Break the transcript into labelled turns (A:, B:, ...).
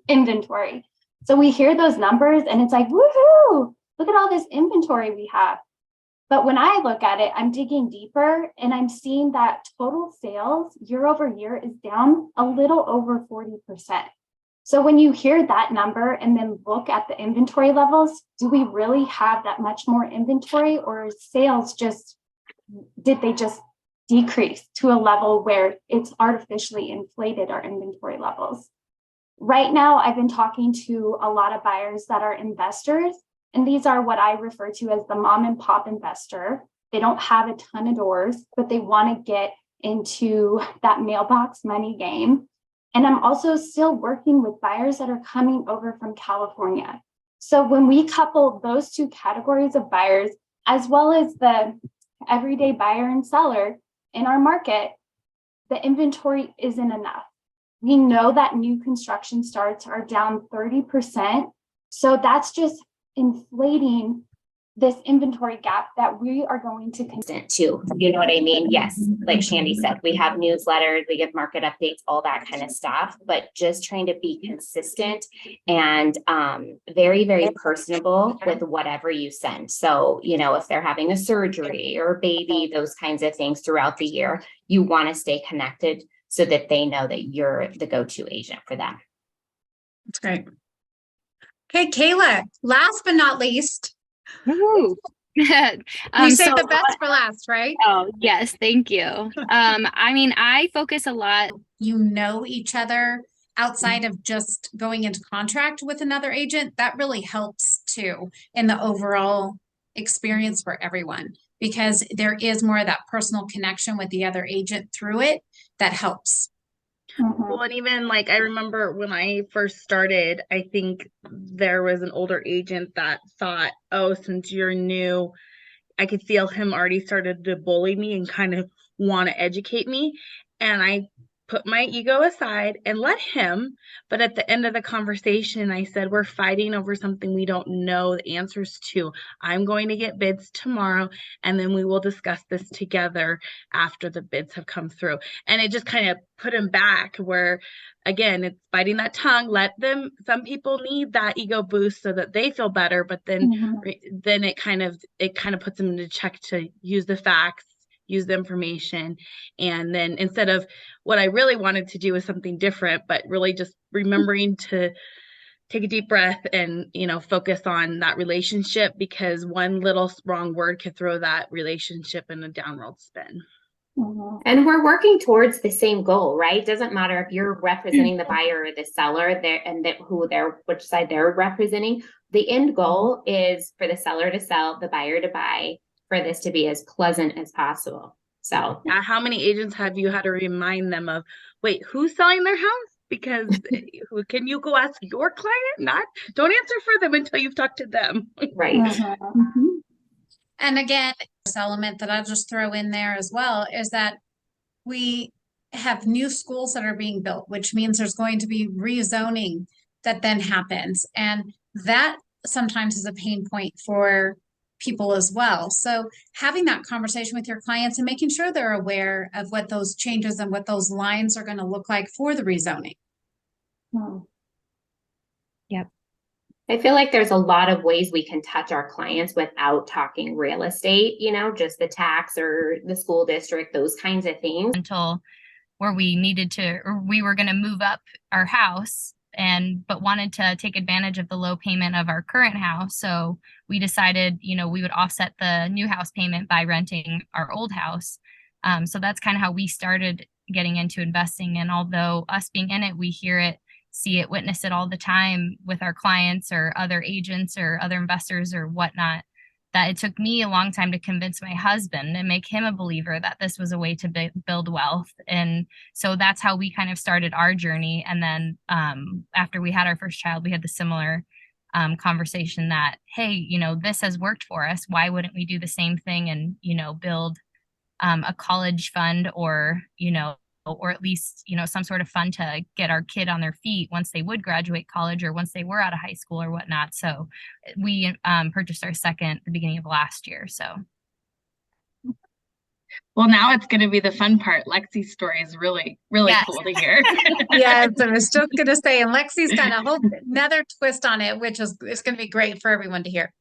A: inventory. So we hear those numbers and it's like, woohoo, look at all this inventory we have. But when I look at it, I'm digging deeper and I'm seeing that total sales year over year is down a little over 40%. So when you hear that number and then look at the inventory levels, do we really have that much more inventory, or sales did they just decrease to a level where it's artificially inflated our inventory levels? Right now, I've been talking to a lot of buyers that are investors, and these are what I refer to as the mom and pop investor. They don't have a ton of doors, but they want to get into that mailbox money game. And I'm also still working with buyers that are coming over from California. So when we couple those two categories of buyers, as well as the everyday buyer and seller in our market, the inventory isn't enough. We know that new construction starts are down 30%. So that's just inflating this inventory gap that we are going to
B: consistent to, you know what I mean? Yes, like Shandy said, we have newsletters, we give market updates, all that kind of stuff, but just trying to be consistent and very, very personable with whatever you send. So, you know, if they're having a surgery or a baby, those kinds of things throughout the year, you want to stay connected so that they know that you're the go-to agent for them.
C: That's great. Okay, Kayla, last but not least.
D: Woo.
C: We saved the best for last, right?
D: Oh, yes. Thank you. I mean, I focus a lot.
C: You know each other outside of just going into contract with another agent. That really helps too in the overall experience for everyone, because there is more of that personal connection with the other agent through it that helps.
E: Well, and even like I remember when I first started, I think there was an older agent that thought, oh, since you're new, I could feel him already started to bully me and kind of want to educate me. And I put my ego aside and let him. But at the end of the conversation, I said, we're fighting over something we don't know the answers to. I'm going to get bids tomorrow, and then we will discuss this together after the bids have come through. And it just kind of put him back where, again, it's biting that tongue. Let them, some people need that ego boost so that they feel better, but then then it kind of puts them into check to use the facts, use the information. And then instead of what I really wanted to do was something different, but really just remembering to take a deep breath and, you know, focus on that relationship, because one little wrong word could throw that relationship in a downward spin.
B: And we're working towards the same goal, right? Doesn't matter if you're representing the buyer or the seller there and which side they're representing. The end goal is for the seller to sell, the buyer to buy, for this to be as pleasant as possible. So
E: how many agents have you had to remind them of, wait, who's selling their house? Because can you go ask your client? Don't answer for them until you've talked to them.
B: Right.
C: And again, this element that I'll just throw in there as well is that we have new schools that are being built, which means there's going to be rezoning that then happens. And that sometimes is a pain point for people as well. So having that conversation with your clients and making sure they're aware of what those changes and what those lines are going to look like for the rezoning.
D: Yep.
B: I feel like there's a lot of ways we can touch our clients without talking real estate, you know, just the tax or the school district, those kinds of things.
D: Until where we needed to, or we were going to move up our house but wanted to take advantage of the low payment of our current house. So we decided, you know, we would offset the new house payment by renting our old house. So that's kind of how we started getting into investing. And although us being in it, we hear it, see it, witness it all the time with our clients or other agents or other investors or whatnot, that it took me a long time to convince my husband and make him a believer that this was a way to build wealth. And so that's how we kind of started our journey. And then after we had our first child, we had the similar conversation that, hey, you know, this has worked for us. Why wouldn't we do the same thing and, you know, build a college fund or, you know, or at least, you know, some sort of fund to get our kid on their feet once they would graduate college or once they were out of high school or whatnot. So we purchased our second at the beginning of last year. So.
E: Well, now it's going to be the fun part. Lexi's story is really, really
D: Yes.
E: cool to hear.
C: Yes, I was just gonna say, and Lexi's got a whole another twist on it, which is it's gonna be great for everyone to hear.